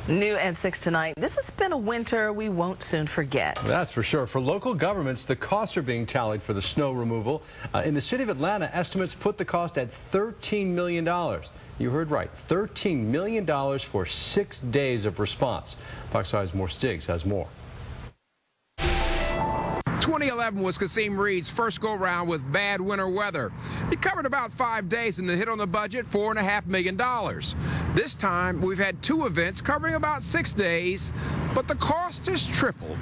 New at 6 tonight. This has been a winter we won't soon forget. That's for sure. For local governments, the costs are being tallied for the snow removal. In the city of Atlanta, estimates put the cost at $13 million. You heard right, $13 million for 6 days of response. Fox 5's More Stiggs has more. 2011 was Kasim Reed's first go-round with bad winter weather. It covered about 5 days and the hit on the budget, $4.5 million. This time, we've had 2 events covering about 6 days, but the cost has tripled.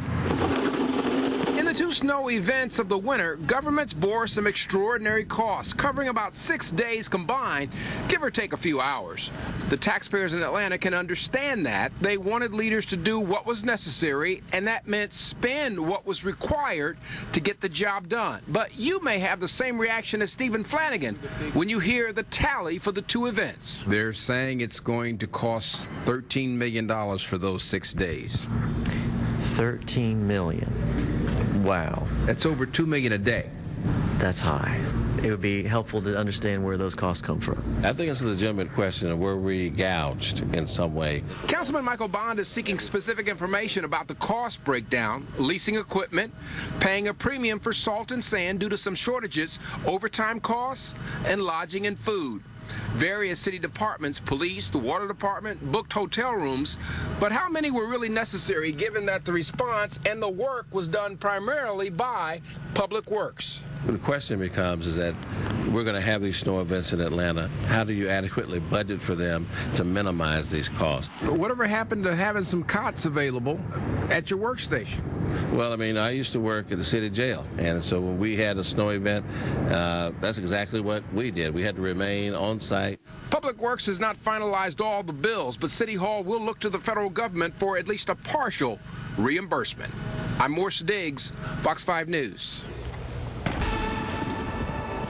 In the 2 snow events of the winter, governments bore some extraordinary costs, covering about 6 days combined, give or take a few hours. The taxpayers in Atlanta can understand that. They wanted leaders to do what was necessary, and that meant spend what was required to get the job done. But you may have the same reaction as Stephen Flanagan when you hear the tally for the 2 events. They're saying it's going to cost $13 million for those 6 days. $13 million. Wow. That's over $2 million a day. That's high. It would be helpful to understand where those costs come from. I think it's a legitimate question of were we gouged in some way. Councilman Michael Bond is seeking specific information about the cost breakdown, leasing equipment, paying a premium for salt and sand due to some shortages, overtime costs, and lodging and food. Various city departments, police, the water department, booked hotel rooms, but how many were really necessary given that the response and the work was done primarily by Public Works? The question becomes is that we're going to have these snow events in Atlanta. How do you adequately budget for them to minimize these costs? Whatever happened to having some cots available at your workstation? Well, I mean, I used to work at the city jail, and so when we had a snow event, that's exactly what we did. We had to remain on site. Public Works has not finalized all the bills, but City Hall will look to the federal government for at least a partial reimbursement. I'm More Stiggs, Fox 5 News.